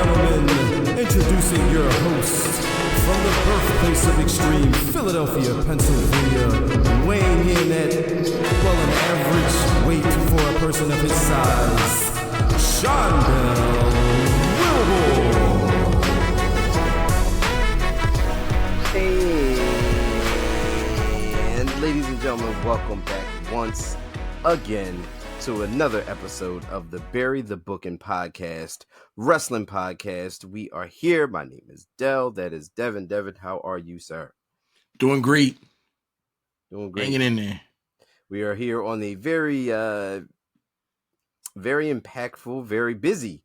gentlemen, introducing your host from the birthplace of extreme, Philadelphia, Pennsylvania, weighing in at, well, an average weight for a person of his size, Shondell Wilbur. Hey, and ladies and gentlemen, welcome back once again to another episode of the Bury the Booking Podcast, Wrestling Podcast. We are here. My name is Dell. That is Devin. Devin, how are you, sir? Doing great. Doing great. Hanging in there. We are here on a very impactful, very busy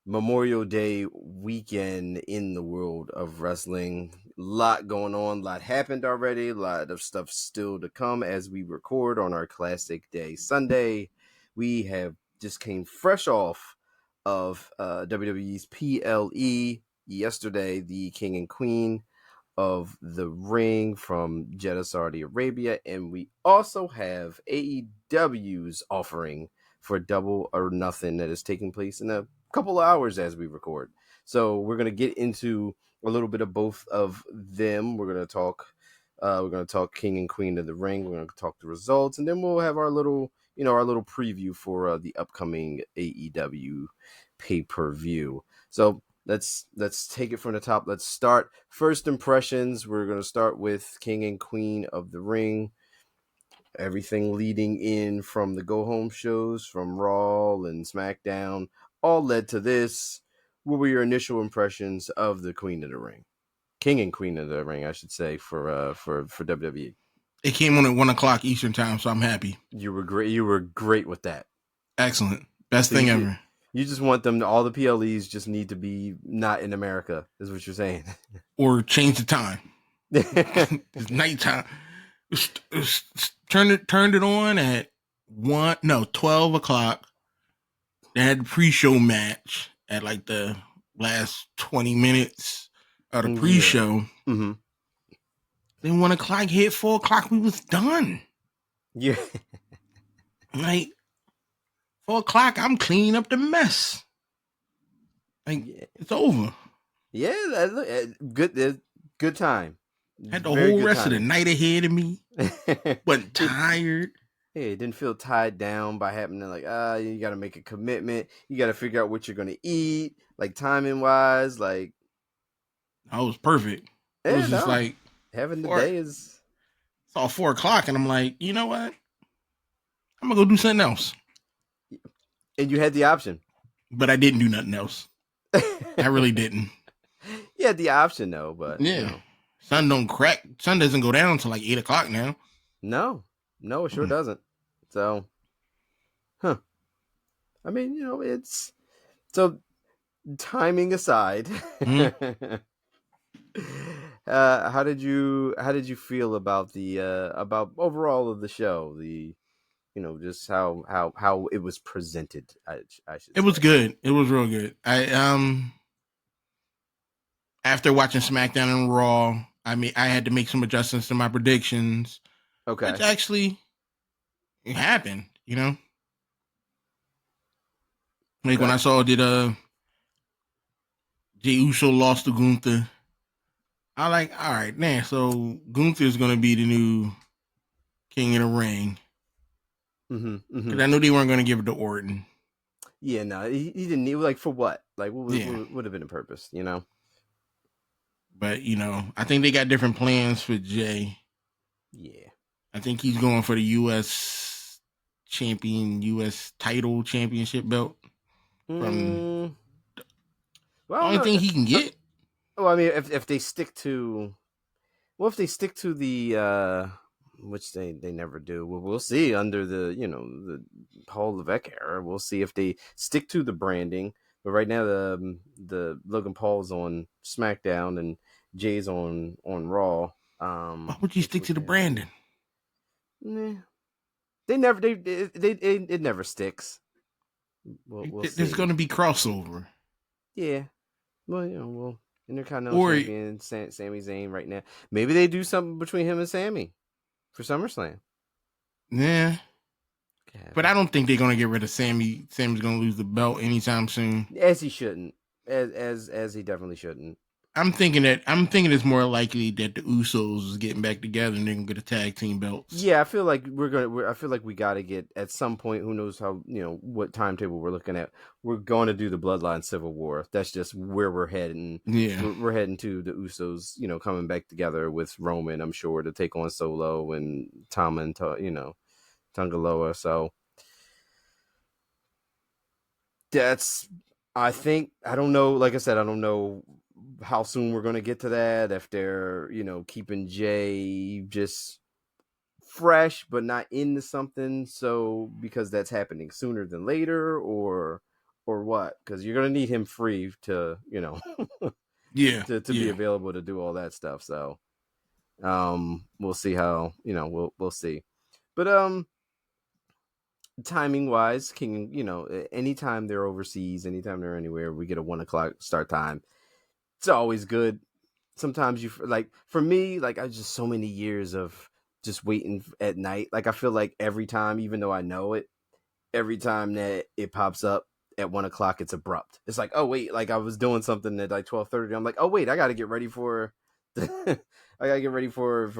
Memorial Day weekend in the world of wrestling. A lot going on. A lot happened already. A lot of stuff still to come as we record on our Classic Day Sunday. We have just came fresh off of WWE's PLE yesterday, the King and Queen of the Ring from Jeddah, Saudi Arabia. And we also have AEW's offering for Double or Nothing that is taking place in a couple of hours as we record. So we're going to get into a little bit of both of them. We're going to talk King and Queen of the Ring. We're going to talk the results, and then we'll have our little preview for the upcoming AEW pay-per-view. So let's take it from the top. Let's start first impressions. We're going to start with King and Queen of the Ring. Everything leading in from the go-home shows, from Raw and SmackDown, all led to this. What were your initial impressions of the Queen of the Ring? King and Queen of the Ring, I should say, for WWE. It came on at 1:00 Eastern time, so I'm happy. You were great. You were great with that. Excellent. Best thing ever. You just want them to, all the PLEs just need to be not in America, is what you're saying. Or change the time. It's nighttime. Turned it on at 12 o'clock. They had the pre-show match at like the last 20 minutes of the pre-show. Yeah. Mm-hmm. Then 1:00 hit, 4:00 we was done. Yeah. Like 4:00, I'm cleaning up the mess. Like it's over. Yeah, good time. Had the whole rest of the night ahead of me. Wasn't tired. Yeah, didn't feel tied down by having to you got to make a commitment. You got to figure out what you're going to eat, like timing wise. Like, I was perfect. It was just like having the day is. It's all 4:00, and I'm like, you know what? I'm gonna go do something else. And you had the option, but I didn't do nothing else. I really didn't. You had the option though, but yeah, sun don't crack. Sun doesn't go down until like 8:00 now. No, it sure doesn't. So, I mean, it's so timing aside. Mm-hmm. How did you feel about the about overall of the show? The just how it was presented. I should. It was good. It was real good. After watching SmackDown and Raw, I had to make some adjustments to my predictions. Okay. Which actually it happened, Like when I saw that Jey Uso lost to Gunther, I like, all right, man, so Gunther is going to be the new King of the Ring. Mm-hmm. Because I knew they weren't going to give it to Orton. Yeah, no, he didn't need, like, for what? Like, what would have been the purpose, But, I think they got different plans for Jey. Yeah. I think he's going for the U.S. title championship belt. From the only thing he can get. Well, I mean, if they stick to, the, which they never do. Well, we'll see under the the Paul Levesque era. We'll see if they stick to the branding. But right now, the Logan Paul's on SmackDown and Jay's on Raw. Why would you stick to the branding? Nah. It never sticks. There's going to be crossover. Yeah. Well, Intercontinental Champion Sami Zayn right now. Maybe they do something between him and Sami for SummerSlam. Yeah. But I don't think they're going to get rid of Sami. Sami's going to lose the belt anytime soon. As he shouldn't. as he definitely shouldn't. I'm thinking it's more likely that the Usos is getting back together and they're gonna get the tag team belts. Yeah, I feel like I feel like we got to get at some point. Who knows how what timetable we're looking at? We're going to do the Bloodline Civil War. That's just where we're heading. Yeah, we're heading to the Usos. Coming back together with Roman. I'm sure to take on Solo and Tama and Tungaloa. So that's. I think I don't know. Like I said, I don't know how soon we're going to get to that. If they're keeping Jay just fresh but not into something, so because that's happening sooner than later, or what, because you're gonna need him free to yeah, to be available to do all that stuff. So we'll see how we'll see, but timing wise, anytime they're overseas, anytime they're anywhere, we get a 1:00 start time. It's always good. Sometimes you like, for me, like, I just so many years of just waiting at night. Like, I feel like every time, even though I know it, every time that it pops up at 1:00, it's abrupt. It's like, oh wait, like I was doing something at like 12:30. I'm like, oh wait, I got to get ready for the, I got to get ready for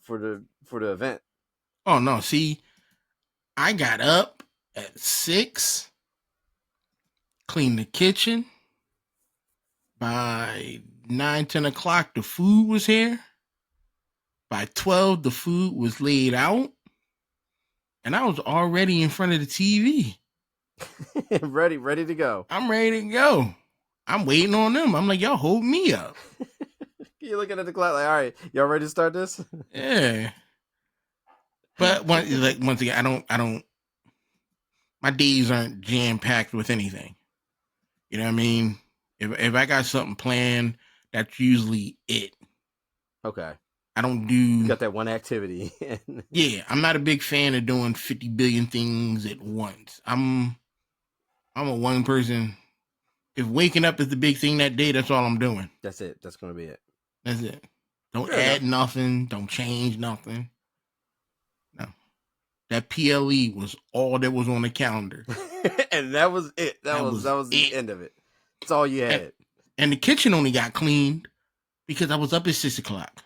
the event. Oh no, see, I got up at 6, cleaned the kitchen. By 9, 10 o'clock, the food was here. By 12, the food was laid out. And I was already in front of the TV. ready to go. I'm ready to go. I'm waiting on them. I'm like, y'all hold me up. You're looking at the clock like, all right, y'all ready to start this? Yeah. But once again, I don't. My days aren't jam packed with anything. You know what I mean? If I got something planned, that's usually it. Okay. I don't do. You got that one activity. Yeah, I'm not a big fan of doing 50 billion things at once. I'm a one person. If waking up is the big thing that day, that's all I'm doing. That's it. That's gonna be it. That's it. Don't add nothing. Don't change nothing. No. That PLE was all that was on the calendar. And that was it. That was the end of it. That's all you had. And the kitchen only got cleaned because I was up at 6 o'clock.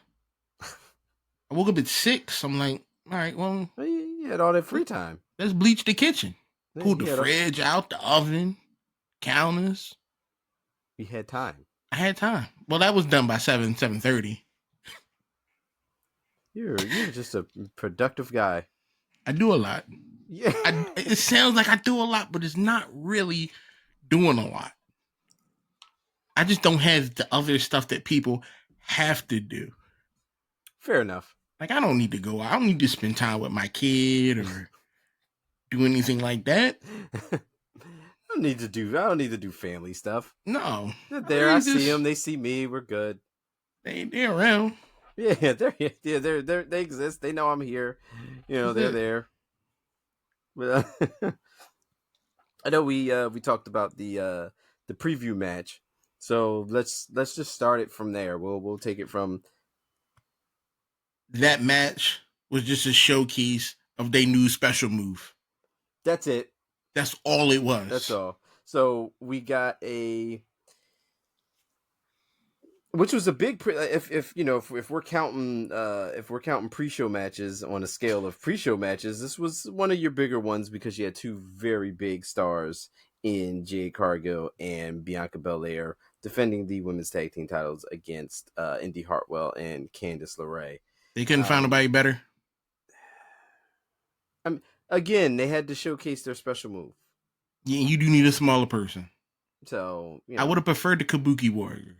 I woke up at 6. I'm like, all right, well, you had all that free time. Let's bleach the kitchen. Pulled the fridge out, the oven, counters. You had time. I had time. Well, that was done by 7:30. You're just a productive guy. I do a lot. Yeah. It sounds like I do a lot, but it's not really doing a lot. I just don't have the other stuff that people have to do. Fair enough. Like, I don't need to go out. I don't need to spend time with my kid or do anything like that. I don't need to do family stuff. No. They're there. I see them. They see me. We're good. They're around. Yeah, they exist. They know I'm here. They're there. But I know we talked about the preview match. So let's just start it from there. We'll take it from. That match was just a showcase of their new special move. That's it. That's all it was. That's all. So we got which was a big if we're counting pre-show matches on a scale of pre-show matches, this was one of your bigger ones because you had two very big stars in Jade Cargill and Bianca Belair defending the women's tag team titles against Indy Hartwell and Candice LeRae. They couldn't find nobody better. Again, they had to showcase their special move. Yeah, you do need a smaller person. So I would have preferred the Kabuki Warriors.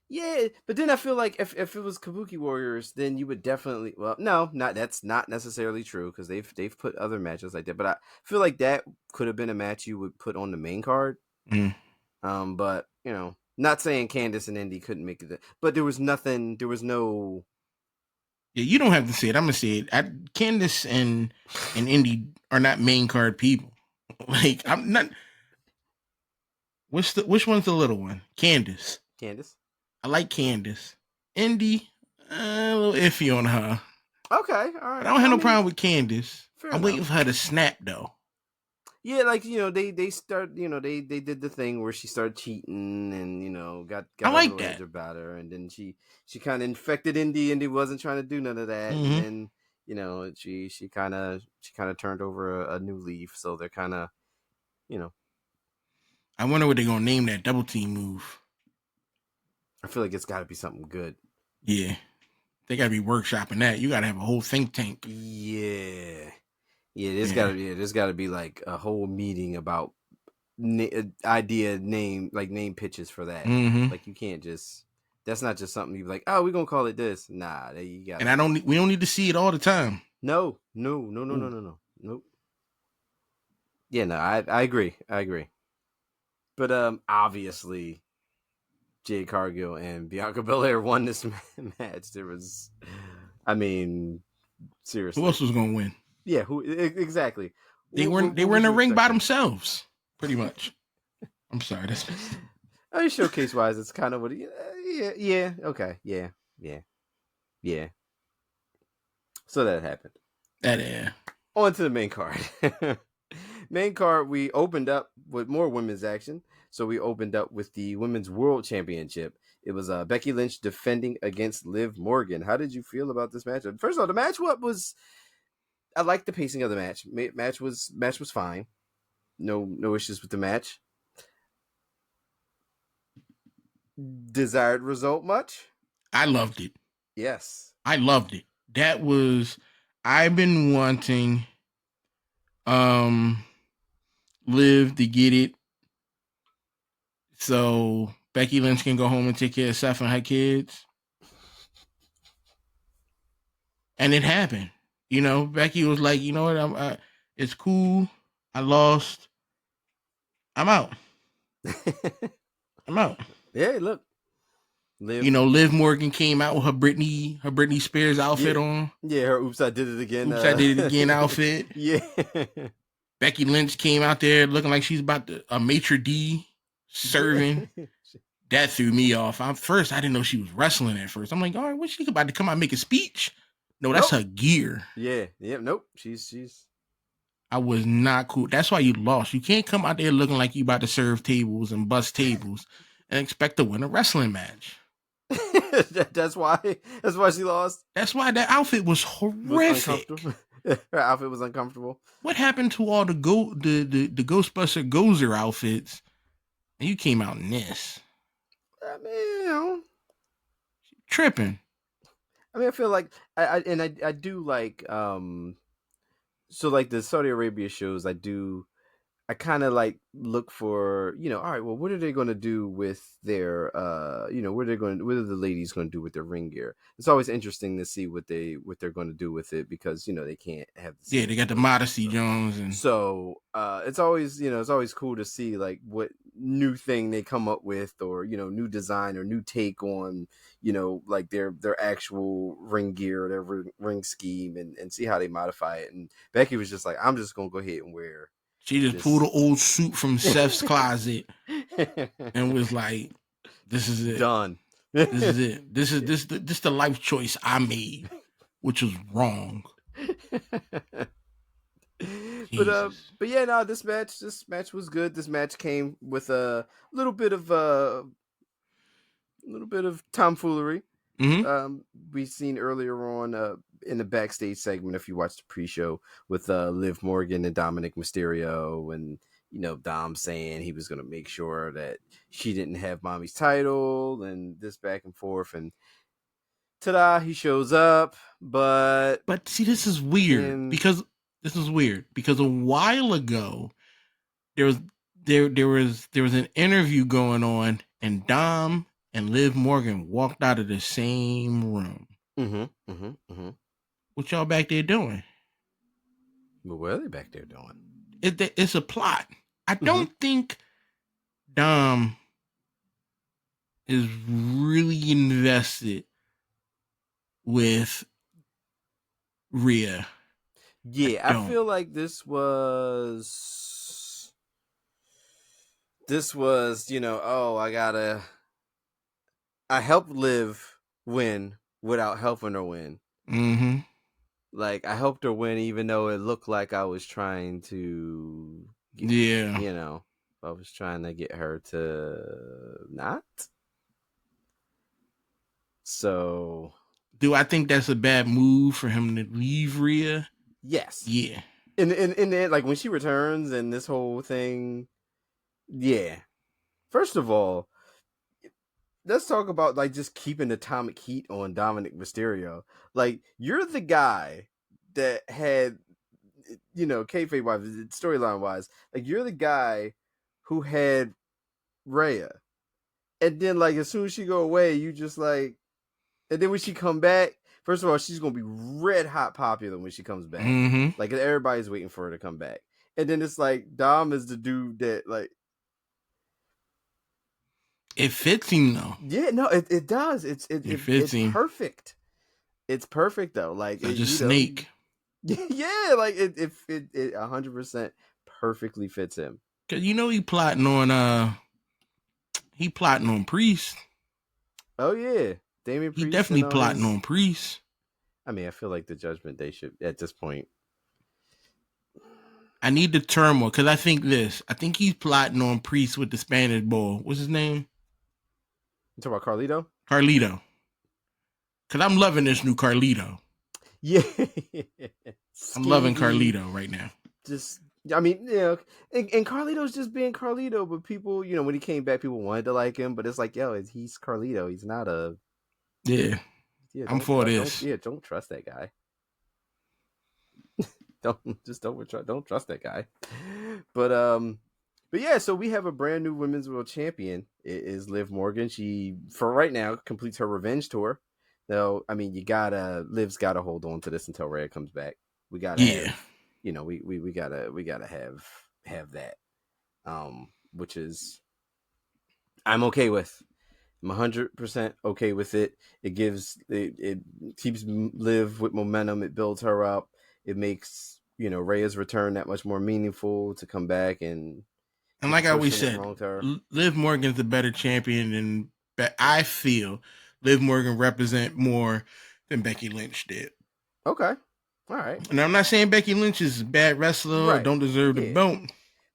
Yeah, but then I feel like if it was Kabuki Warriors, then you would definitely. Well, no, that's not necessarily true because they've put other matches like that. But I feel like that could have been a match you would put on the main card. Mm. But not saying Candice and Indy couldn't make it, but there was nothing. There was no. Yeah, you don't have to say it. I'm gonna say it. Candice and Indy are not main card people. Like, I'm not. Which one's the little one? Candice. I like Candice. Indy, a little iffy on her. Okay, all right. But I don't have no problem with Candice. I'm waiting for her to snap though. Yeah, like they start they did the thing where she started cheating and got I a like little edge that. about her, and then she kind of infected Indy. Indy wasn't trying to do none of that, and Mm-hmm. then she kind of turned over a new leaf. So they're kind of I wonder what they're gonna name that double team move. I feel like it's got to be something good. Yeah, they gotta be workshopping that. You gotta have a whole think tank. Yeah, there's got to be like a whole meeting about idea name pitches for that. Mm-hmm. Like you can't just that's not just something you be like, oh, we're gonna call it this. Nah, you And gotta we don't need to see it all the time. no. Ooh. Nope. Yeah, no, I agree. But obviously Jade Cargill and Bianca Belair won this match. There was I mean, Who seriously. else was gonna win? Yeah, who exactly. They What were in was the you ring by expecting? themselves, pretty much. I'm sorry, that's I mean, showcase wise, it's kind of what. Yeah. Okay. Yeah. So that happened. that. Yeah. On to the main card. Main card, we opened up with more women's action. So we opened up with the Women's World Championship. It was Becky Lynch defending against Liv Morgan. How did you feel about this match? First of all, the match I liked the pacing of the match. Match was fine. No issues with the match. Desired result much? I loved it. Yes. I loved it. That was I've been wanting Liv to get it so Becky Lynch can go home and take care of Seth and her kids. And it happened. Becky was like, you know what? It's cool. I lost. I'm out. I'm out. Yeah, look. Liv Morgan came out with her Britney Spears outfit on. Yeah, her oops, I did it again. Oops, I did it again outfit. Yeah. Becky Lynch came out there looking like she's about a maitre d' serving. That threw me off. I didn't know she was wrestling at first. I'm like, all right, what's she about to come out and make a speech? No, that's her gear. Yeah. Nope. She's. I was not cool. That's why you lost. You can't come out there looking like you about to serve tables and bust tables and expect to win a wrestling match. That's why she lost. That's why that outfit was horrific. Her outfit was uncomfortable. What happened to all the Ghostbuster Gozer outfits? And you came out in this. I mean, tripping. I mean, I feel like I do like so like the Saudi Arabia shows, I kind of like look for, all right, well, what are they going to do with their, what are the ladies going to do with their ring gear? It's always interesting to see what they're going to do with it because, they can't have the they got the Modesty Jones. And so it's always cool to see like what new thing they come up with or, new design or new take on, like their actual ring gear, their ring scheme and see how they modify it. And Becky was just like, I'm just going to go ahead and wear. She just pulled an old suit from Seth's closet and was like, "This is it. Done. This is it. This is the life choice I made, which was wrong." But yeah, no, this match was good. This match came with a little bit of tomfoolery. Mm-hmm. We seen earlier on in the backstage segment, if you watched the pre-show, with Liv Morgan and Dominic Mysterio, and Dom saying he was going to make sure that she didn't have mommy's title, and this back and forth, and ta-da, he shows up, but see, this is weird because a while ago there was an interview going on, and Dom and Liv Morgan walked out of the same room. What y'all back there doing? But what are they back there doing? It's a plot. I don't think Dom is really invested with Rhea. Yeah, I feel like this was, I helped Liv win without helping her win. Mm-hmm. Like, I helped her win even though it looked like I was trying to Yeah. You know, I was trying to get her to not. So, do I think that's a bad move for him to leave Rhea? yes. Yeah. In the end, like when she returns and this whole thing, yeah. First of all, let's talk about like just keeping atomic heat on Dominic Mysterio. Like you're the guy that had, you know, kayfabe wise, storyline wise, like you're the guy who had Rhea, and then like as soon as she go away, you just like, and then when she come back, first of all, she's gonna be red hot popular when she comes back. Mm-hmm. Like everybody's waiting for her to come back, and then it's like Dom is the dude that like. It fits him though. Yeah, no, it does. It's perfect. It's perfect though. Like Such a you snake. Know, yeah, like it 100% perfectly fits him. Cause you know he plotting on Priest. Oh yeah, Damian He Priest. definitely plotting on Priest. I mean, I feel like the Judgment Day should at this point. I need the turmoil because I think he's plotting on Priest with the Spanish bull. What's his name? You talking about Carlito? Carlito. Because I'm loving this new Carlito. Yeah, I'm loving Carlito right now. Just, I mean, you know, and Carlito's just being Carlito, but people, you know, when he came back, people wanted to like him, but it's like, yo, he's Carlito. He's not a. Yeah, I'm for this. Don't trust that guy. Don't trust that guy. But yeah, so we have a brand new women's world champion. It is Liv Morgan. She, for right now, completes her revenge tour. Though, I mean, Liv's gotta hold on to this until Rhea comes back. We gotta have, you know, we gotta have that. Which is I'm okay with. I'm 100% okay with it. It keeps Liv with momentum. It builds her up. It makes, you know, Rhea's return that much more meaningful to come back and like I always said, Liv Morgan's a better champion than I feel Liv Morgan represent more than Becky Lynch did. Okay. All right. And I'm not saying Becky Lynch is a bad wrestler or don't deserve the belt.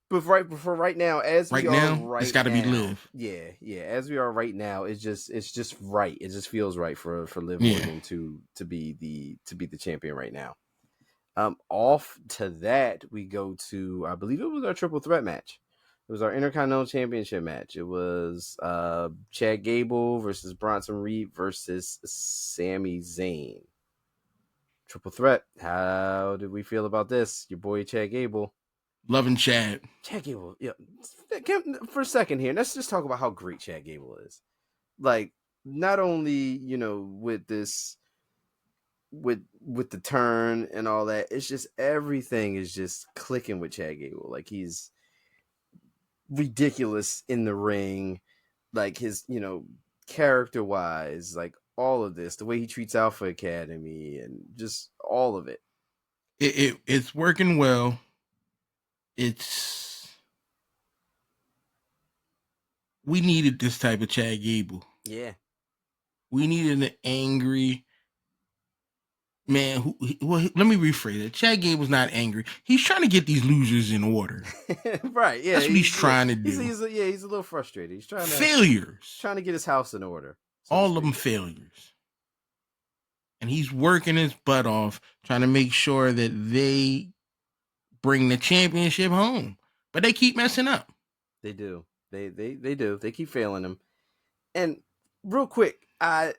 But for right now, it's got to be Liv. Yeah. As we are right now, it's just right. It just feels right for Liv Morgan to be the champion right now. Off to that, we go to, I believe it was our triple threat match. It was our Intercontinental Championship match. It was Chad Gable versus Bronson Reed versus Sami Zayn. Triple threat. How did we feel about this? Your boy Chad Gable. Loving Chad. Chad Gable. Yeah. For a second here, let's just talk about how great Chad Gable is. Like, not only, you know, with this, with the turn and all that, it's just everything is just clicking with Chad Gable. Like, he's ridiculous in the ring, like his, you know, character wise, like all of this, the way he treats Alpha Academy and just all of it. It's working well. We needed this type of Chad Gable. Yeah. We needed an angry man. Let me rephrase it. Chad Gable's not angry. He's trying to get these losers in order. Right. Yeah. That's what he's trying to do. He's a little frustrated. He's trying to get his house in order. All of them failures. And he's working his butt off trying to make sure that they bring the championship home. But they keep messing up. They do. They do. They keep failing him. And real quick, I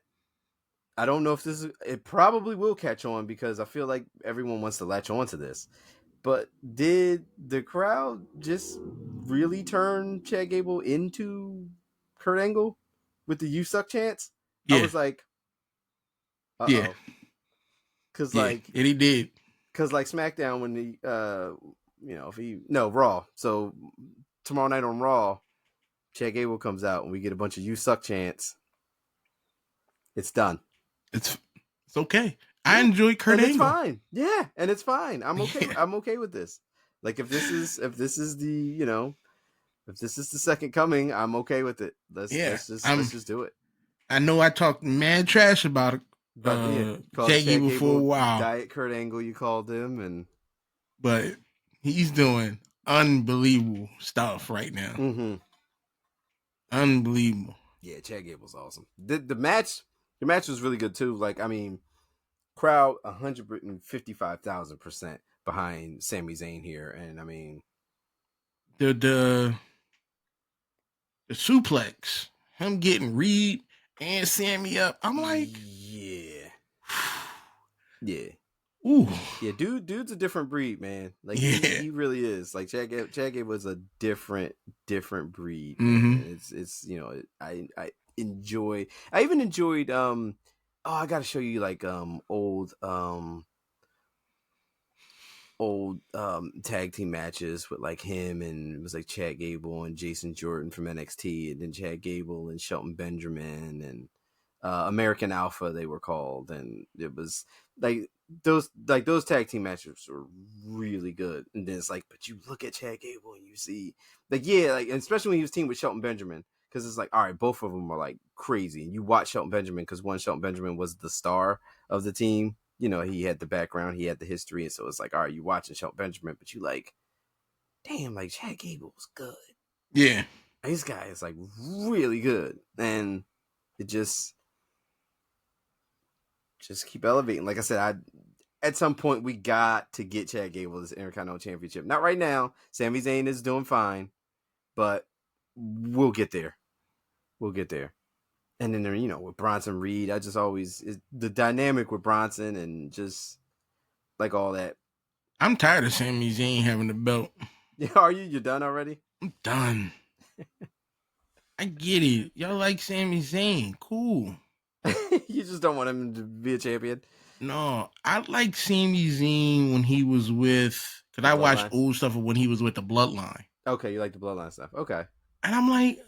don't know if it probably will catch on because I feel like everyone wants to latch on to this. But did the crowd just really turn Chad Gable into Kurt Angle with the "You Suck" chants? Yeah. I was like, uh-oh. Yeah. Because and he did. Because like SmackDown when Raw. So tomorrow night on Raw, Chad Gable comes out and we get a bunch of "You Suck" chants. It's done. It's okay. I enjoy Kurt Angle. It's fine. Yeah, and it's fine. I'm okay. Yeah. I'm okay with this. Like if this is the second coming, I'm okay with it. Let's just do it. I know I talked mad trash about Chad Gable for a while. Diet Kurt Angle, you called him, but he's doing unbelievable stuff right now. Mm-hmm. Unbelievable. Yeah, Chad Gable's awesome. The match was really good too. Like, I mean, crowd 155,000% behind Sami Zayn here, and I mean, The suplex, him getting Reed and Sammy up. I'm like, yeah, yeah. ooh, Yeah, dude's a different breed, man. Like he really is. Like Chad Gable was a different breed, man. It's I enjoy. I even enjoyed I got to show you like old tag team matches with like him, and it was like Chad Gable and Jason Jordan from NXT, and then Chad Gable and Shelton Benjamin and American Alpha they were called, and it was like those tag team matches were really good. And then it's like, but you look at Chad Gable and you see like, yeah, like, especially when he was teamed with Shelton Benjamin, because it's like, all right, both of them are like crazy, and you watch Shelton Benjamin because Shelton Benjamin was the star of the team. You know, he had the background, he had the history, and so it's like, all right, you watching Shelton Benjamin, but you like, damn, like Chad Gable was good. Yeah, this guy is like really good, and it just keep elevating. Like I said, at some point we got to get Chad Gable this Intercontinental Championship. Not right now. Sami Zayn is doing fine, but we'll get there. We'll get there. And then, you know, with Bronson Reed, I just always the dynamic with Bronson and just like all that. I'm tired of Sami Zayn having the belt. Yeah, are you? You're done already? I'm done. I get it. Y'all like Sami Zayn. Cool. You just don't want him to be a champion? No, I like Sami Zayn when he was with, because I watched old stuff of when he was with the Bloodline. Okay, you like the Bloodline stuff. Okay. And I'm like,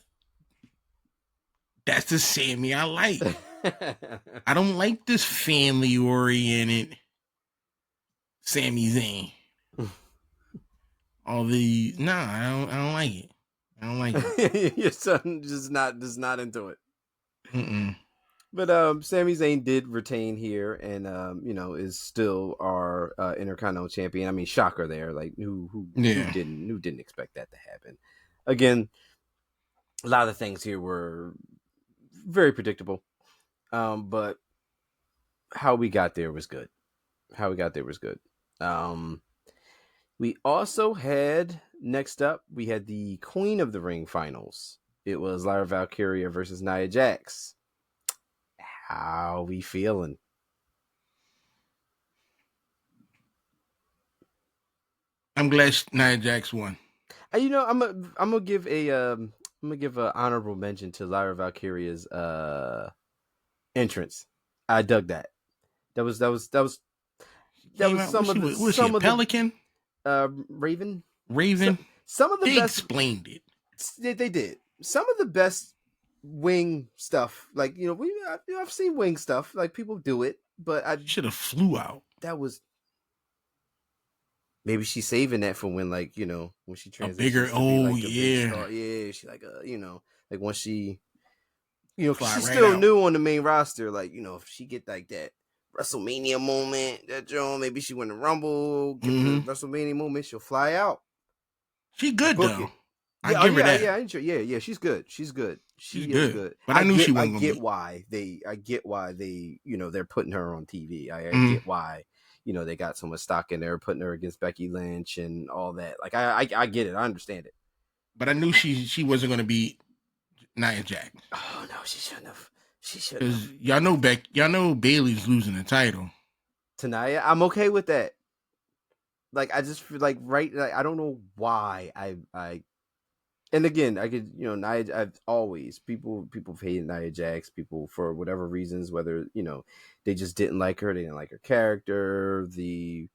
that's the Sami I like. I don't like this family-oriented Sami Zayn. All the I don't like it. I don't like it. Your son just not into it. Mm-mm. But Sami Zayn did retain here, and you know, is still our Intercontinental Champion. I mean, shocker there. Like who didn't expect that to happen? Again, a lot of the things here were very predictable, but how we got there was good. We also had, next up, we had the Queen of the Ring finals. It was Lyra Valkyria versus Nia Jax. How we feeling? I'm glad Nia Jax won. You know, I'm gonna give an honorable mention to Lyra Valkyria's entrance. I dug that. That was some of the Pelican. Raven. Some of the they best explained it. They did some of the best wing stuff. Like, you know, I've seen wing stuff. Like, people do it, but I should have flew out. That was maybe she's saving that for when, like, you know, when she transitions. A bigger, yeah, she like you know, like once she, you know, she's still new on the main roster. Like, you know, if she get like that WrestleMania moment, that maybe she win the Rumble, get the WrestleMania moment, she'll fly out. She good though. I give her that. Yeah, she's good. She's good. She is good. But I knew she wasn't. I get why they, you know, they're putting her on TV. I get why, you know, they got so much stock in there, putting her against Becky Lynch and all that. Like, I get it. I understand it. But I knew she wasn't going to beat Nia Jax. Oh no, she shouldn't have. Because y'all know Bayley's losing the title to Nia. I'm okay with that. Like, I just feel like I don't know why I. And again, I could, you know, Nia. I've always people hated Nia Jax. People for whatever reasons, whether, you know, they just didn't like her, they didn't like her character, the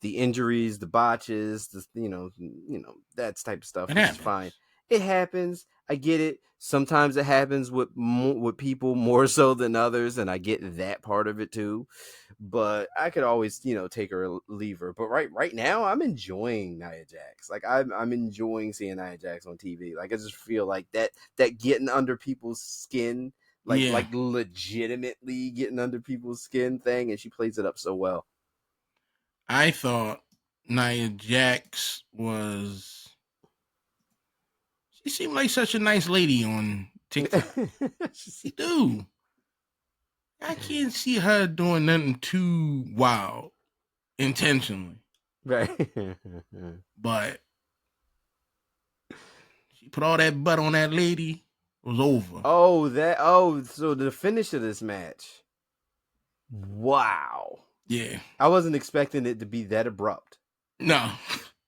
injuries, the botches, you know that type of stuff. Which is fine. It happens. I get it. Sometimes it happens with people more so than others, and I get that part of it too. But I could always, you know, take her or leave her. But right now, I'm enjoying Nia Jax. Like, I'm enjoying seeing Nia Jax on TV. Like, I just feel like that getting under people's skin, like legitimately getting under people's skin thing, and she plays it up so well. I thought Nia Jax was She seemed like such a nice lady on TikTok. She do. I can't see her doing nothing too wild intentionally. Right. But she put all that butt on that lady. It was over. So the finish of this match. Wow. Yeah. I wasn't expecting it to be that abrupt. No.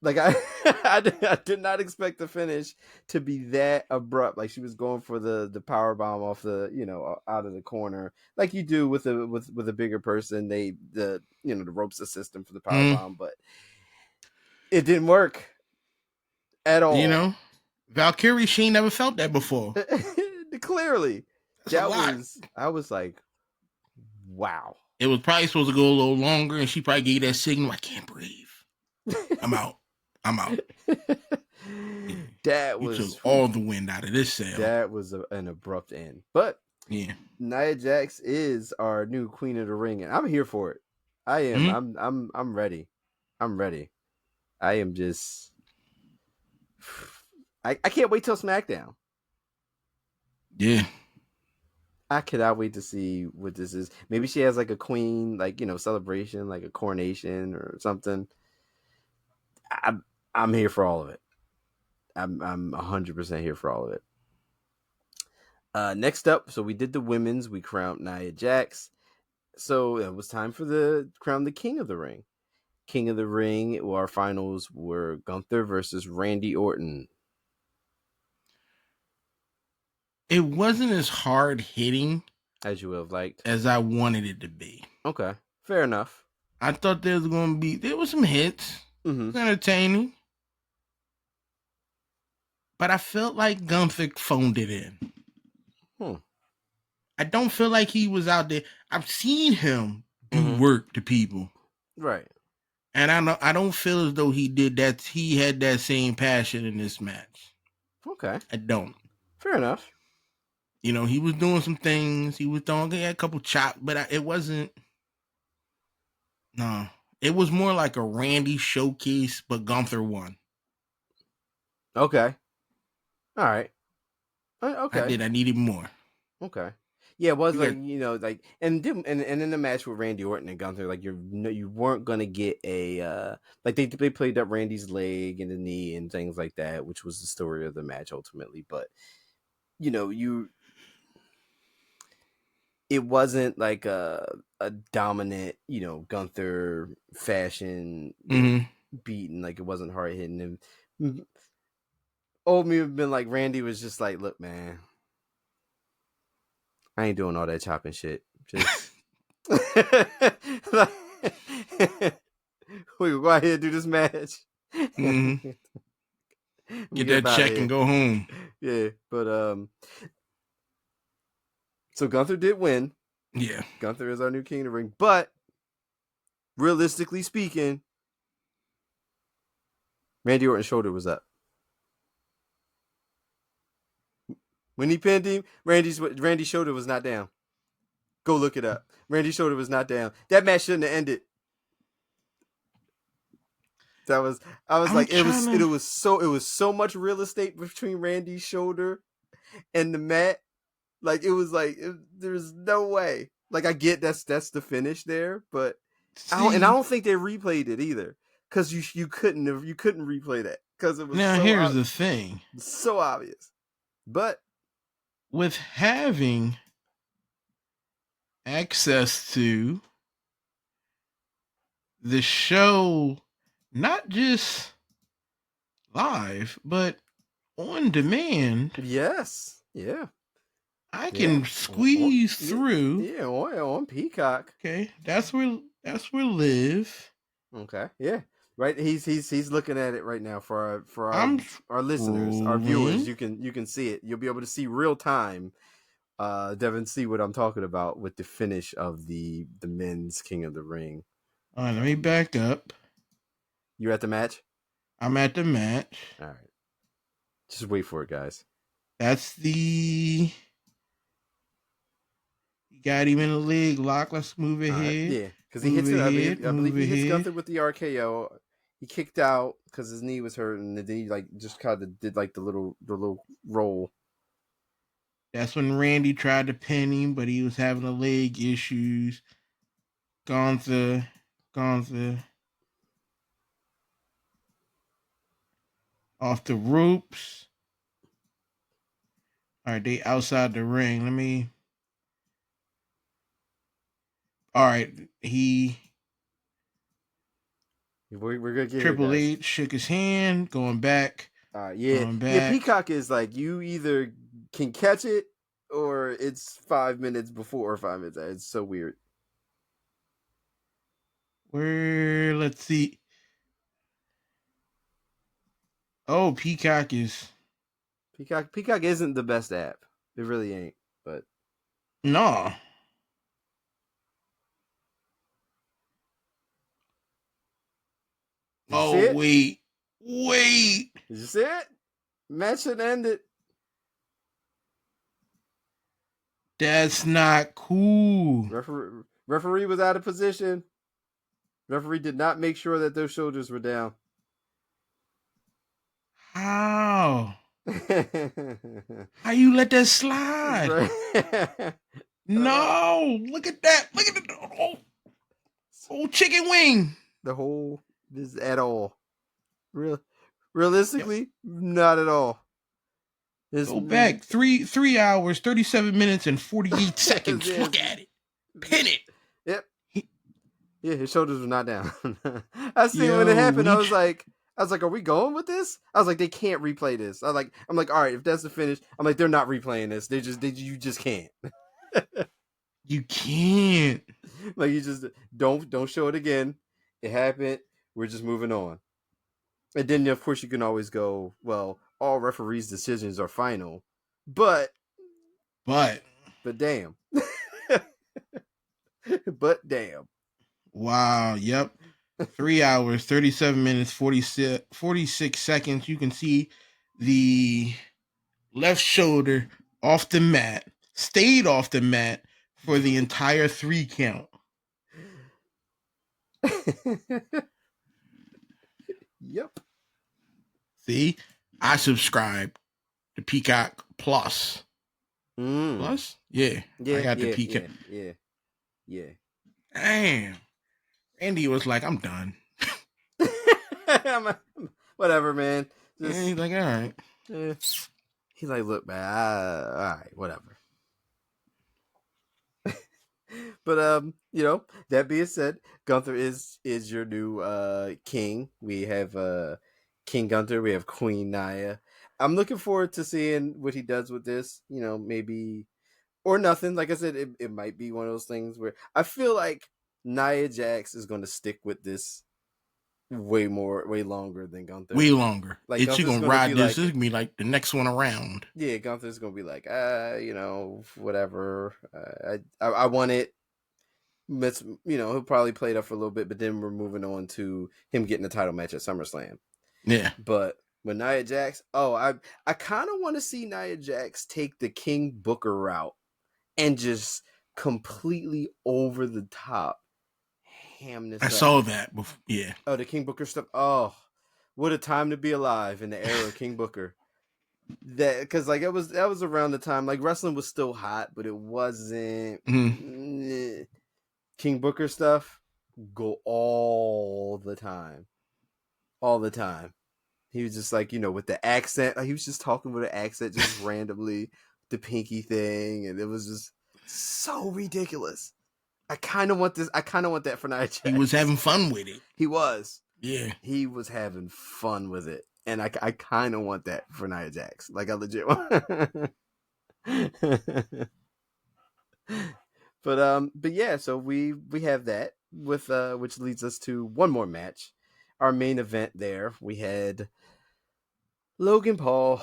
Like I did not expect the finish to be that abrupt. Like she was going for the power bomb off the out of the corner, like you do with a bigger person. The ropes the system for the power bomb, but it didn't work at all. Valkyrie, she never felt that before. Clearly, I was like, wow. It was probably supposed to go a little longer, and she probably gave that signal. I can't breathe. I'm out. That you was took all the wind out of this sail. That was an abrupt end. But yeah, Nia Jax is our new Queen of the Ring, and I'm here for it. I am. Mm-hmm. I'm ready. I'm ready. I am just. I can't wait till SmackDown. Yeah. I cannot wait to see what this is. Maybe she has like a queen, celebration, like a coronation or something. I'm here for all of it. I'm 100% here for all of it. Next up, so we did the women's. We crowned Nia Jax. So it was time for the crown the King of the Ring. King of the Ring. Our finals were Gunther versus Randy Orton. It wasn't as hard hitting as you would have liked, as I wanted it to be. Okay, fair enough. I thought there was some hits. Mm-hmm. It was entertaining. But I felt like Gunther phoned it in. I don't feel like he was out there. I've seen him do work to people. Right. And I don't feel as though he did that. He had that same passion in this match. Okay. I don't. Fair enough. He was doing some things. He was throwing a couple chops, but it wasn't. No. It was more like a Randy showcase, but Gunther won. Okay. All right. Okay. I needed more. Okay. Yeah, it was and in the match with Randy Orton and Gunther, like you weren't gonna get a they played up Randy's leg and the knee and things like that, which was the story of the match ultimately. But it wasn't like a dominant, Gunther fashion beating. Like it wasn't hard hitting. And old me have been like, Randy was just like, look, man, I ain't doing all that chopping shit. Just we go out here and do this match. Mm-hmm. Get that check and go home. Yeah, but so Gunther did win. Yeah. Gunther is our new King of the Ring. But realistically speaking, Randy Orton's shoulder was up. When he pinned him, Randy's shoulder was not down. Go look it up. Randy's shoulder was not down. That match shouldn't have ended. I was like, it was so much real estate between Randy's shoulder and the mat. Like it was like there's no way. Like I get that's the finish there, but I don't think they replayed it either, because you couldn't replay that because it was. Now here's the thing, so obvious, but with having access to the show, not just live but on demand. Yes, yeah. I can squeeze through. Yeah, on Peacock. Okay, that's where Live. Okay, yeah, right. He's looking at it right now for our listeners, our viewers. You can see it. You'll be able to see real time. Devin, see what I'm talking about with the finish of the men's King of the Ring. All right, let me back up. You at the match? I'm at the match. All right, just wait for it, guys. That's the. Got him in a leg lock. Let's move ahead. Yeah, because he hits it. I believe he hits Gunther with the RKO. he kicked out because his knee was hurting, and then he like just kind of did like the little roll. That's when Randy tried to pin him, but he was having the leg issues. Gunther off the ropes. All right, they outside the ring. All right, We're gonna get Triple here, guys. H shook his hand, going back. Yeah. Peacock is like you either can catch it or it's 5 minutes before or 5 minutes. It's so weird. Let's see. Oh, Peacock isn't the best app. It really ain't. But no. Oh, wait. Did you see it? Match had ended. That's not cool. Referee was out of position. Referee did not make sure that their shoulders were down. How? How you let that slide? No, look at that. Look at the whole chicken wing. The whole is at all. Realistically, not at all. Go back 3 hours, 37 minutes, and 48 seconds. Look at it. Pin it. Yep. Yeah, his shoulders were not down. I see when it happened. I was like, are we going with this? I was like, they can't replay this. I'm like, all right, if that's the finish, I'm like, they're not replaying this. You just can't. You can't. Like, you just don't show it again. It happened. We're just moving on. And then, of course, you can always go, well, all referees' decisions are final, but damn. But damn. Wow. Yep. 3 hours, 37 minutes, 46 seconds. You can see the left shoulder off the mat, stayed off the mat for the entire 3 count. Yep. See, I subscribe to Peacock Plus. Plus? Yeah. I got the Peacock. Yeah. Damn. Randy was like, I'm done. Whatever, man. He's like, all right. He's like, look, man, all right, whatever. But that being said, Gunther is your new king. We have King Gunther, we have Queen Nia. I'm looking forward to seeing what he does with this. Maybe or nothing. Like I said, it might be one of those things where I feel like Nia Jax is going to stick with this way longer than Gunther. Way longer. Like it's going to ride this. This is going to be like the next one around. Yeah, Gunther's going to be like, whatever. I want it. Let's, he'll probably play it up for a little bit, but then we're moving on to him getting a title match at SummerSlam. Yeah. But with Nia Jax, I kind of want to see Nia Jax take the King Booker route and just completely over the top ham this I up. saw that before. Yeah. Oh, the King Booker stuff. Oh, what a time to be alive in the era of King Booker. That because like that was around the time like wrestling was still hot, but it wasn't. King Booker stuff go all the time. He was just like, with the accent. He was just talking with an accent just randomly, the pinky thing, and it was just so ridiculous. I kind of want this. I kind of want that for Nia Jax. He was having fun with it. He was. Yeah. He was having fun with it. And I kind of want that for Nia Jax. Like, I legit want. But yeah, so we have that with which leads us to one more match. Our main event there, we had Logan Paul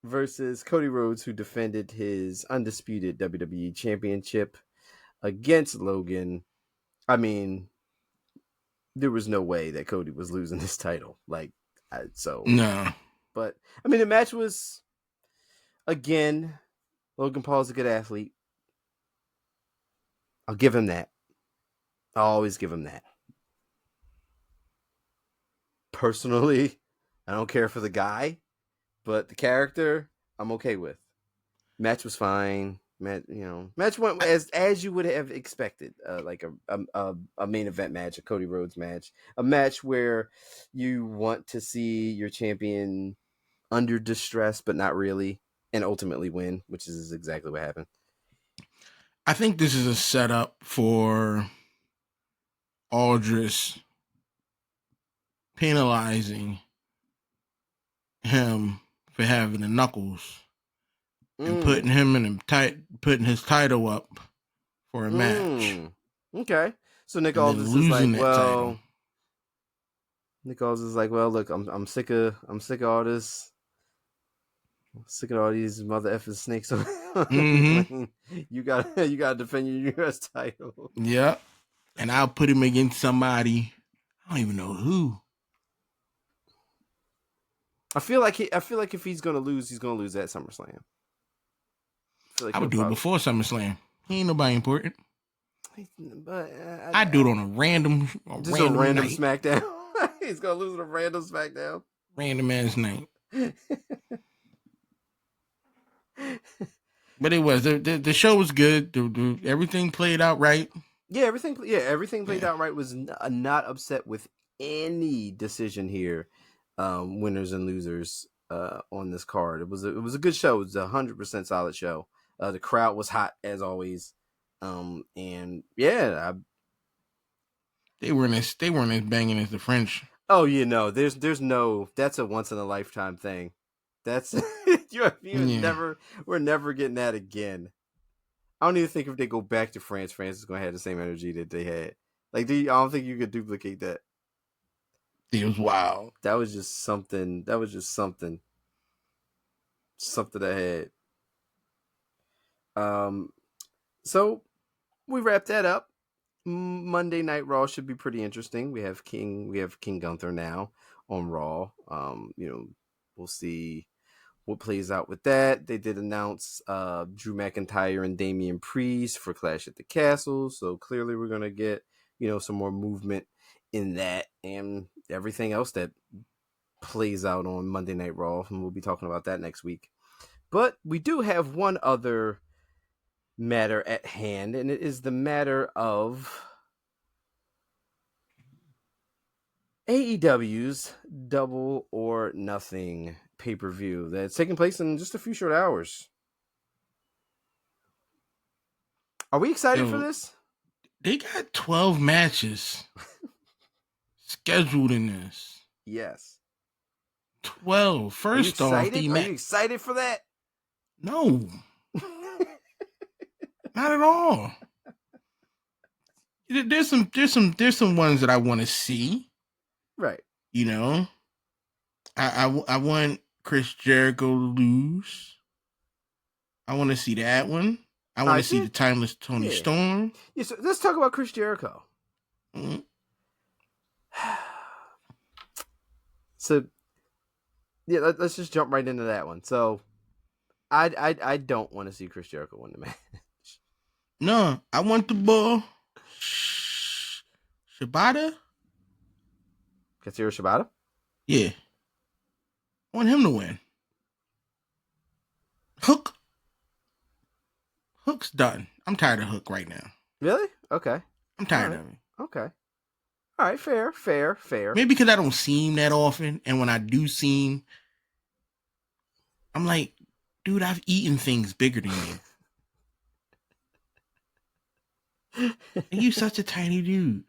versus Cody Rhodes, who defended his undisputed WWE Championship against Logan. I mean, there was no way that Cody was losing this title. No. But I mean, the match was, again, Logan Paul's a good athlete. I'll give him that. I'll always give him that. personally, I don't care for the guy, but the character I'm okay with. Match was fine. Match went as you would have expected, like a main event match, a Cody Rhodes match, a match where you want to see your champion under distress, but not really, and ultimately win, which is exactly what happened. I think this is a setup for Aldris penalizing him for having the knuckles and putting his title up for a match. Okay, so Nick And then Aldis is losing like, that title. Nick Aldis is like, well, look, I'm sick of all this. I'm sick of all these mother effing snakes. You gotta defend your US title. Yeah, and I'll put him against somebody. I don't even know who. I feel like if he's gonna lose at SummerSlam. I would do it before SummerSlam. He ain't nobody important. But I'd do it on a random night. SmackDown. He's gonna lose at a random SmackDown. Random ass night. But it was the show was good. Everything played out right. Yeah, everything played out right. Was not upset with any decision here. Winners and losers on this card. It was a good show. It was 100% solid show. The crowd was hot as always. And yeah, they weren't as banging as the French. Oh, there's no. That's a once in a lifetime thing. That's we're never getting that again. I don't even think if they go back to France is going to have the same energy that they had. Like, I don't think you could duplicate that. It was wild. That was just something. Something I had. So we wrapped that up. Monday Night Raw should be pretty interesting. We have King Gunther now on Raw. We'll see what plays out with that. They did announce Drew McIntyre and Damian Priest for Clash at the Castle, so clearly we're gonna get some more movement in that and everything else that plays out on Monday Night Raw, and we'll be talking about that next week. But we do have one other matter at hand, and it is the matter of AEW's Double or Nothing pay-per-view that's taking place in just a few short hours. Are we excited for this? They got 12 matches scheduled in this. Yes. 12. First off, are you excited for that? No. Not at all. There's some ones that I want to see. Right. I want Chris Jericho to lose. I want to see that one. I want to see the Timeless Tony Storm. Yeah, so let's talk about Chris Jericho. Mm-hmm. So, yeah, let's just jump right into that one. So, I don't want to see Chris Jericho win the match. No, I want the ball. Shibata? Katsura Shibata? Yeah. I want him to win. Hook's done. I'm tired of Hook right now. Really? Okay. I'm tired of him. Okay. All right, fair. Maybe because I don't see him that often, and when I do see him, I'm like, dude, I've eaten things bigger than you. And you such a tiny dude.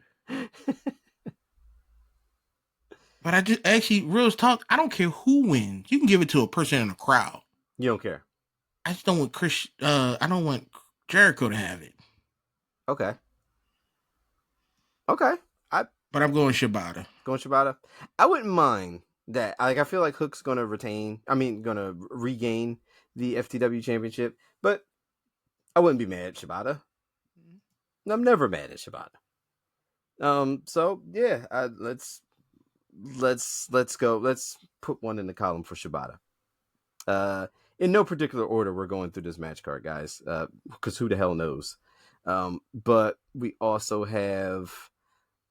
But I just actually, real talk, I don't care who wins. You can give it to a person in a crowd. You don't care. I just don't want I don't want Jericho to have it. Okay. But I'm going Shibata. I wouldn't mind that. I feel like Hook's gonna regain the FTW championship, but I wouldn't be mad at Shibata. I'm never mad at Shibata. So yeah, let's go. Let's put one in the column for Shibata. In no particular order, we're going through this match card, guys, because who the hell knows? But we also have,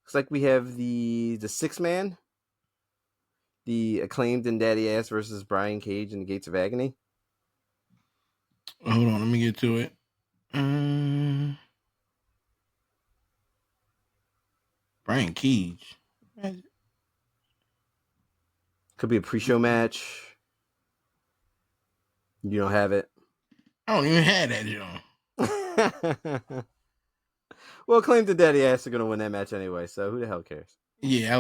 looks like we have the 6-man The Acclaimed and Daddy Ass versus Brian Cage and the Gates of Agony. Hold on, let me get to it. Brian Cage. Could be a pre-show match. You don't have it. I don't even have that, John. Well, Acclaimed and Daddy Ass are gonna win that match anyway, so who the hell cares? Yeah,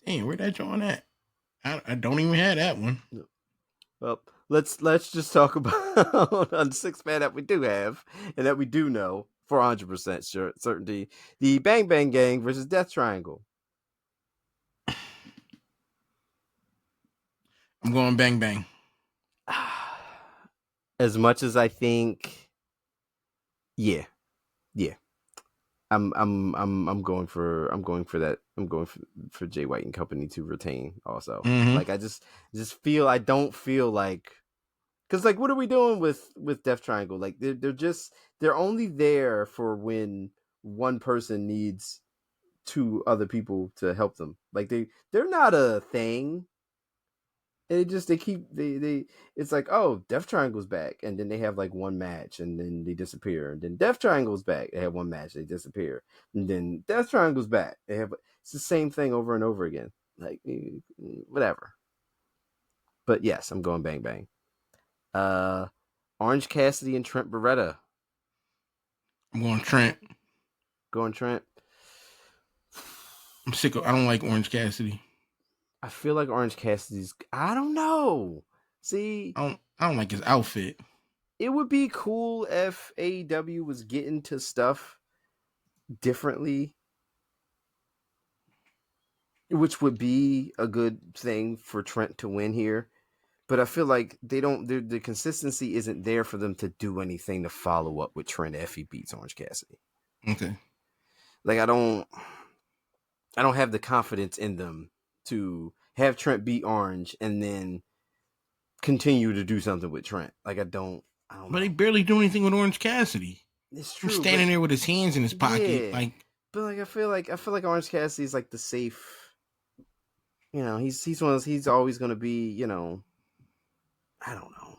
Damn, where that John at? I don't even have that one. Well, let's just talk about on the 6-man that we do have and that we do know for 100% certainty: the Bang Bang Gang versus Death Triangle. I'm going Bang Bang. As much as I think, yeah. I'm going for that. I'm going for Jay White and company to retain also. Mm-hmm. Like I just I don't feel like, because like what are we doing with Death Triangle? Like they're only there for when one person needs 2 other people to help them. Like they're not a thing. It's like, oh, Death Triangle's back, and then they have like one match, and then they disappear, and then Death Triangle's back, they have one match, they disappear, and then Death Triangle's back, it's the same thing over and over again, like whatever. But yes, I'm going Bang Bang. Orange Cassidy and Trent Beretta. I'm going Trent. Going Trent. I'm sick of. I don't like Orange Cassidy. I feel like Orange Cassidy's. I don't know. See, I don't like his outfit. It would be cool if AEW was getting to stuff differently, which would be a good thing for Trent to win here. But I feel like they don't. The consistency isn't there for them to do anything to follow up with Trent if he beats Orange Cassidy. Okay. Like I don't have the confidence in them to have Trent beat Orange and then continue to do something with Trent. Like I don't But know. they barely do anything with Orange Cassidy. It's true. He's standing there with his hands in his pocket, yeah, But like I feel like Orange Cassidy's like the safe. You know, he's one of those, he's always gonna be, you know, I don't know.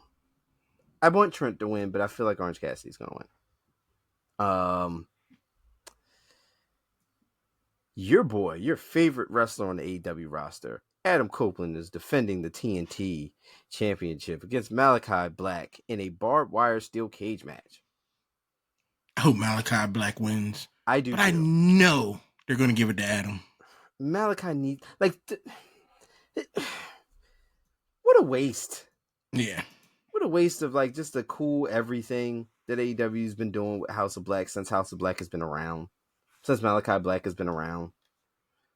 I want Trent to win, but I feel like Orange Cassidy's gonna win. Your boy, your favorite wrestler on the AEW roster, Adam Copeland, is defending the TNT Championship against Malachi Black in a barbed wire steel cage match. I hope Malachi Black wins. I do, but too. I know they're going to give it to Adam. Malachi needs, like, what a waste. Yeah. What a waste of, like, just the cool everything that AEW's been doing with House of Black since House of Black has been around. Since Malachi Black has been around.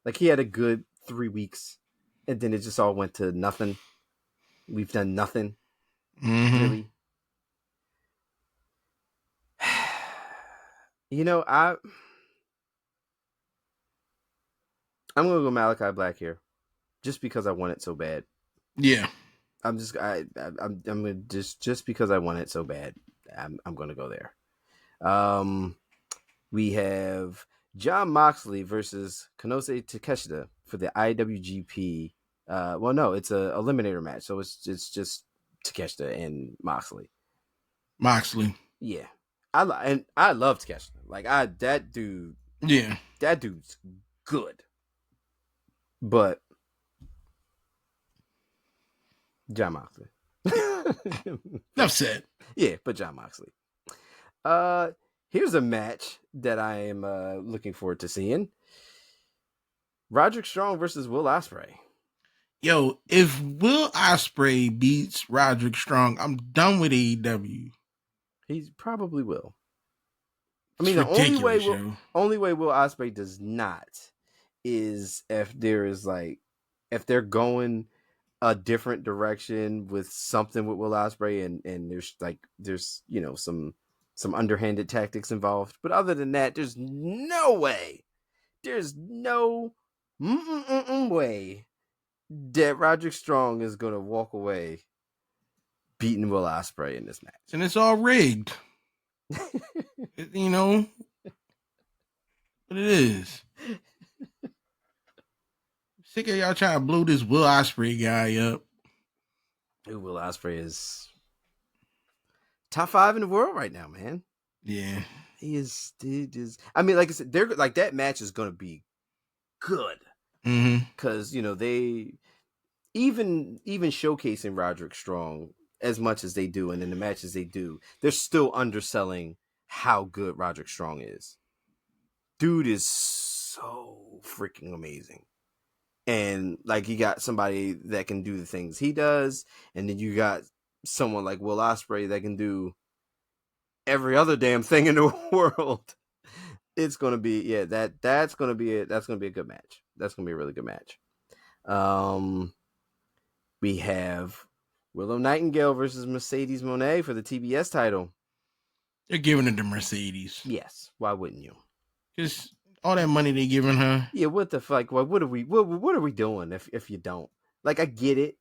Like, he had a good 3 weeks, and then it just all went to nothing. We've done nothing. Mm-hmm. Really. You know, I'm gonna go Malachi Black here, just because I want it so bad. Yeah. I'm gonna just because I want it so bad. I'm gonna go there. We have Jon Moxley versus Konosuke Takeshita for the IWGP. Well, no, it's a eliminator match, so it's just Takeshita and Moxley. Yeah. I love Takeshita. Like that dude. Yeah. That dude's good. But Jon Moxley. Enough said. Yeah, but Jon Moxley. Here's a match that I am looking forward to seeing. Roderick Strong versus Will Ospreay. Yo, if Will Ospreay beats Roderick Strong, I'm done with AEW. He probably will. I mean, It's the ridiculous, only way Will Ospreay does not is if they're going a different direction with something with Will Ospreay and there's you know some underhanded tactics involved. But other than that, there's no way. There's no way that Roderick Strong is gonna walk away beating Will Ospreay in this match. And it's all rigged. You know what it is. Sick of y'all trying to blow this Will Ospreay guy up. Will Ospreay is top 5 in the world right now, man. Yeah. He is. I mean, like I said, they're like that match is going to be good because they even showcasing Roderick Strong as much as they do, and in the matches they do, they're still underselling how good Roderick Strong is. Dude is so freaking amazing. And like you got somebody that can do the things he does, and then you got someone like Will Ospreay that can do every other damn thing in the world. It's gonna be that's gonna be it. That's gonna be a good match. That's gonna be a really good match. We have Willow Nightingale versus Mercedes Moné for the TBS title. They're giving it to Mercedes. Yes, why wouldn't you? Just all that money they giving her. Yeah, what the fuck? What are we doing if you don't? Like, I get it,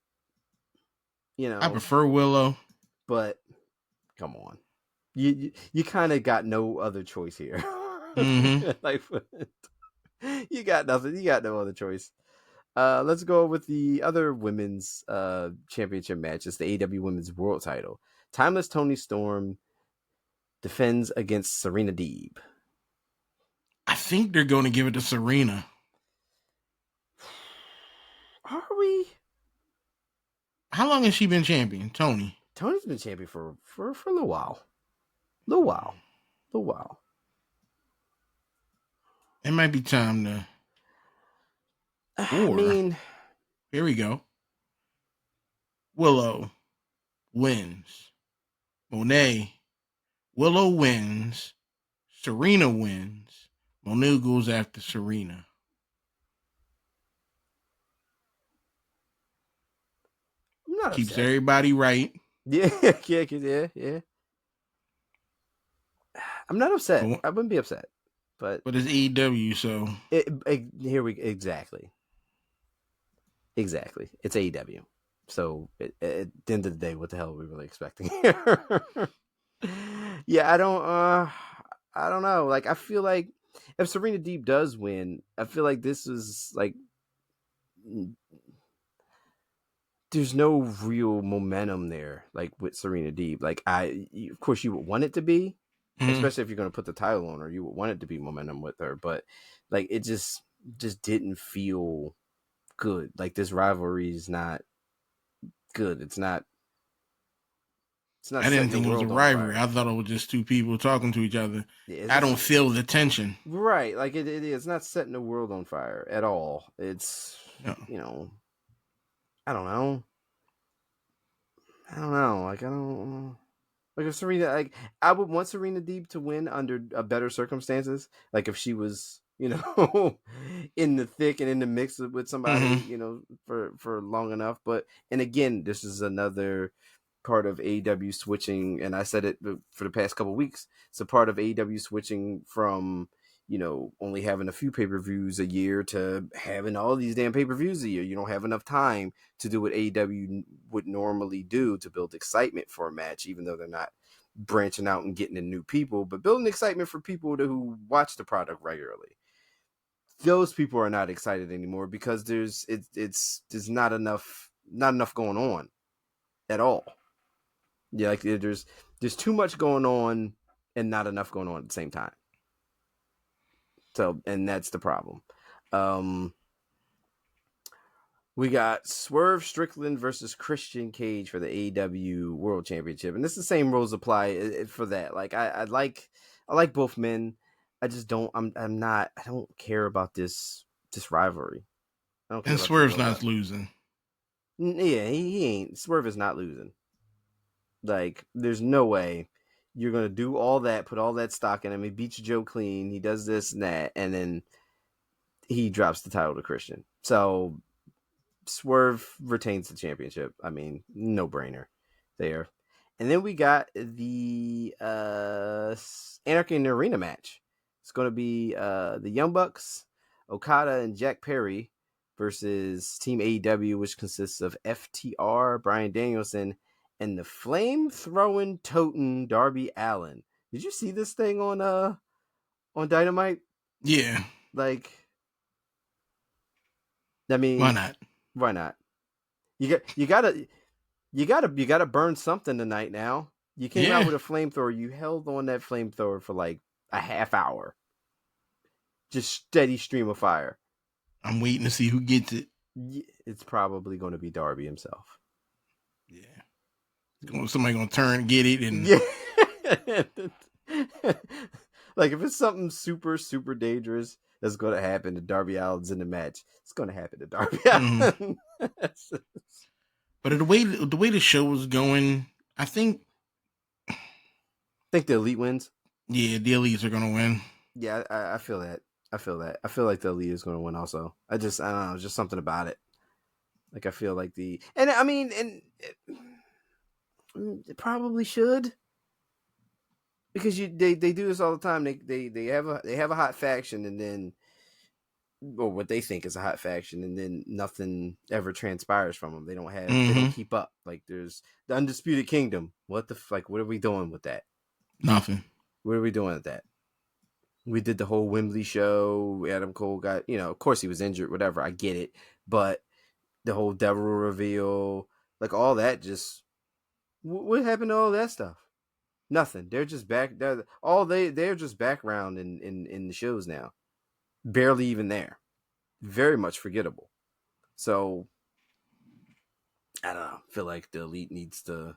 I prefer Willow, but come on, you kind of got no other choice here. Like, you got nothing. You got no other choice. Let's go with the other women's championship match. It's the AEW Women's World Title. Timeless Toni Storm defends against Serena Deeb. I think they're going to give it to Serena. Are we? How long has she been champion, Toni? Tony's been champion for a little while. Little while. It might be time to. I mean, here we go. Willow wins. Moné. Willow wins. Serena wins. Moné goes after Serena. I'm not Keeps upset. everybody right. Yeah. I'm not upset. I wouldn't be upset. But it's AEW, so exactly. It's AEW. So at the end of the day, what the hell are we really expecting here? Yeah, I don't know. Like, I feel like if Serena Deeb does win, I feel like this is like there's no real momentum there, like with Serena Deeb. Like, of course you would want it to be, especially if you're going to put the title on her, you would want it to be momentum with her, but like it just didn't feel good. Like, this rivalry is not good. It's not. I didn't think it was a rivalry. I thought it was just two people talking to each other. Yeah, I don't feel the tension. Right. Like, it is. It's not setting the world on fire at all. It's, I don't know. Like, like, if Serena, like, I would want Serena Deeb to win under better circumstances. Like, if she was, in the thick and in the mix with somebody, for long enough. But, and again, this is another part of AEW switching, and I said it for the past couple of weeks. It's a part of AEW switching from, only having a few pay-per-views a year to having all these damn pay-per-views a year. You don't have enough time to do what AEW would normally do to build excitement for a match, even though they're not branching out and getting in new people, but building excitement for people who watch the product regularly. Those people are not excited anymore because there's not enough going on at all. Yeah, like there's too much going on and not enough going on at the same time. So, and that's the problem. We got Swerve Strickland versus Christian Cage for the AEW World Championship, and this is the same rules apply for that. Like, I like both men. I just don't. I don't care about this rivalry. I don't care. And Swerve's not losing. Yeah, he ain't. Swerve is not losing. Like, there's no way you're gonna do all that, put all that stock in him. He beats Joe clean. He does this and that, and then he drops the title to Christian. So Swerve retains the championship. I mean, no brainer there. And then we got the Anarchy in the Arena match. It's going to be the Young Bucks, Okada, and Jack Perry versus Team AEW, which consists of FTR, Bryan Danielson, and the flame-throwing, toting Darby Allin. Did you see this thing on Dynamite? Yeah. Like, I mean, Why not? Why not? You gotta burn something tonight. Now you came out Yeah. with a flamethrower. You held on that flamethrower for like a half hour. Just steady stream of fire. I'm waiting to see who gets it. It's probably going to be Darby himself. Yeah. Somebody going to turn and get it. And yeah. Like if it's something super, super dangerous that's going to happen to Darby Allin's in the match, it's going to happen to Darby Allin. But the way the show was going, I think the Elite wins. Yeah, the Elites are going to win. Yeah, I feel that. I feel like the Elite is going to win also. I don't know, just something about it. Like I feel like it probably should, because they do this all the time. They have a hot faction, and then, or what they think is a hot faction, and then nothing ever transpires from them. They don't keep up. Like there's the Undisputed Kingdom. What are we doing with that? Nothing. What are we doing with that? We did the whole Wembley show. Adam Cole got, of course he was injured, whatever. I get it. But the whole Devil reveal, like all that, just, what happened to all that stuff? Nothing. They're just they're just background in the shows now. Barely even there. Very much forgettable. So, I don't know. I feel like the Elite needs to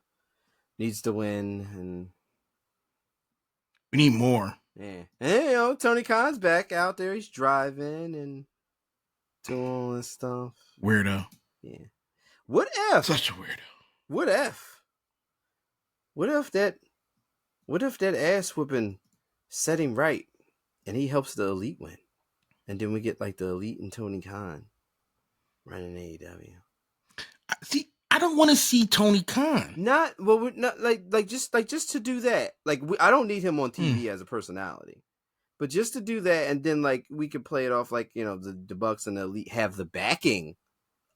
win, and we need more. Yeah. And, Tony Khan's back out there. He's driving and doing all this stuff. Weirdo. Yeah. What if? Such a weirdo. What if? What if that ass whooping set him right, and he helps the Elite win, and then we get like the Elite and Tony Khan running AEW. See, I don't want to see Tony Khan. Not just to do that. Like I don't need him on TV as a personality, but just to do that, and then like we could play it off like the Bucks and the Elite have the backing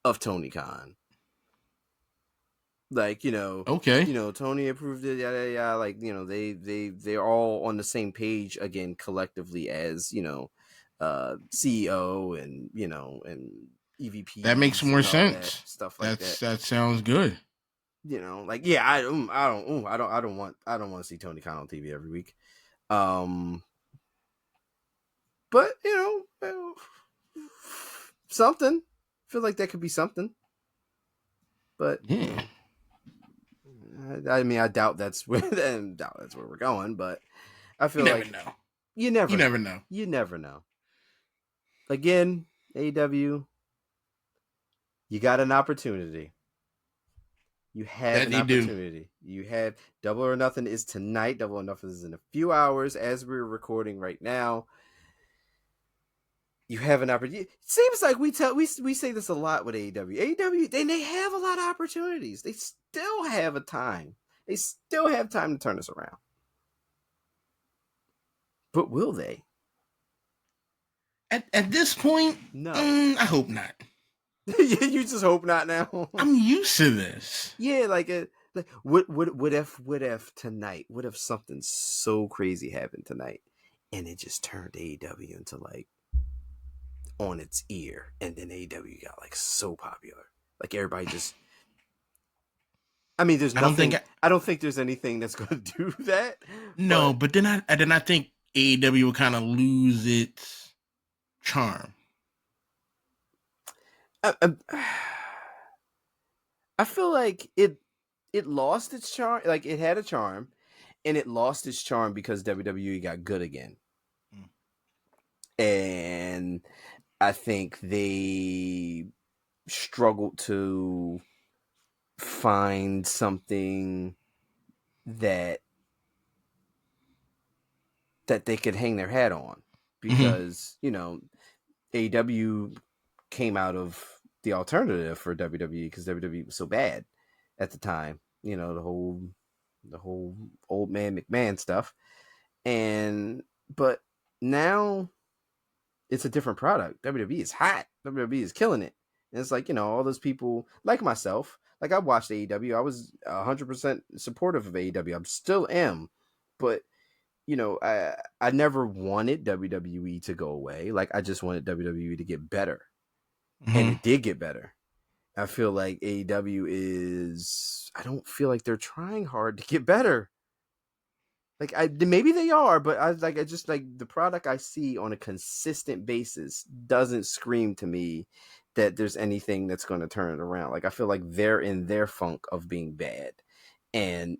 of Tony Khan. Like okay, Tony approved it, yada yada. Like they're all on the same page again collectively as CEO and and EVP. That makes more sense. Stuff like that. That sounds good. I don't want to see Tony Khan on TV every week. But something. I feel like that could be something. But yeah. I mean, I doubt that's where we're going. But I feel like you never know. You never know. Again, AEW. You got an opportunity. You have an opportunity. You have Double or Nothing is tonight. Double or Nothing is in a few hours as we're recording right now. You have an opportunity. It seems like we say this a lot with AEW. AEW, they have a lot of opportunities. They still have a time. They still have time to turn this around. But will they? At this point, no. I hope not. You just hope not now. I'm used to this. Yeah, what if tonight? What if something so crazy happened tonight, and it just turned AEW into like on its ear, and then AEW got like so popular, like everybody just. I mean, there's nothing. I don't think there's anything that's going to do that. No, but then I think AEW will kind of lose its charm. I feel like it lost its charm. Like it had a charm, and it lost its charm because WWE got good again. And I think they struggled to find something that they could hang their hat on, because AEW came out of the alternative for WWE because WWE was so bad at the time. The whole old man McMahon stuff, but now it's a different product. WWE is hot. WWE is killing it. And it's like, all those people like myself, like I watched AEW. I was 100% supportive of AEW. I still am, but I never wanted WWE to go away. Like I just wanted WWE to get better. and it did get better. I feel like AEW I don't feel like they're trying hard to get better. Like maybe they are, but I just like the product I see on a consistent basis doesn't scream to me that there's anything that's going to turn it around. Like I feel like they're in their funk of being bad, and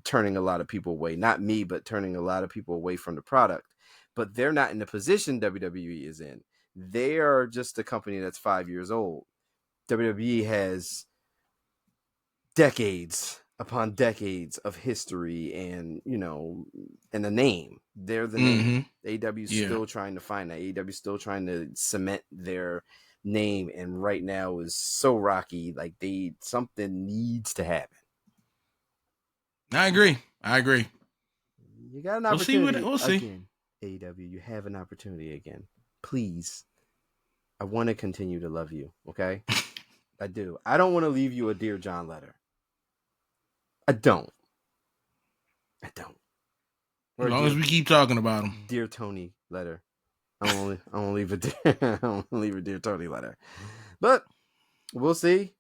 turning a lot of people away. Not me, but turning a lot of people away from the product. But they're not in the position WWE is in. They are just a company that's 5 years old. WWE has decades upon decades of history and and a name. They're the name. AEW is still trying to find that. AEW is still trying to cement their name, and right now is so rocky. Like something needs to happen. I agree. You got an opportunity. We'll see. Again, AEW, you have an opportunity again. Please. I want to continue to love you, okay? I do. I don't want to leave you a Dear John letter. I don't. As long as we keep talking about him. Dear Tony letter. I won't leave a Dear Tony letter. But we'll see.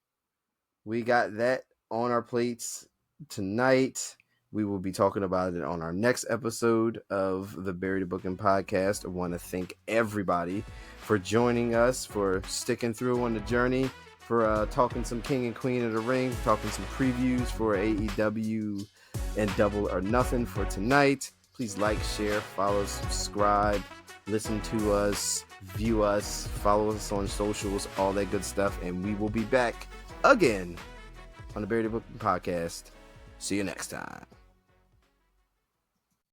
We got that on our plates tonight. We will be talking about it on our next episode of the Barry the Booking podcast. I want to thank everybody for joining us, for sticking through on the journey, for talking some King and Queen of the Ring, talking some previews for AEW and Double or Nothing for tonight. Please like, share, follow, subscribe, listen to us, view us, follow us on socials, all that good stuff. And we will be back again on the Barry the Booking podcast. See you next time.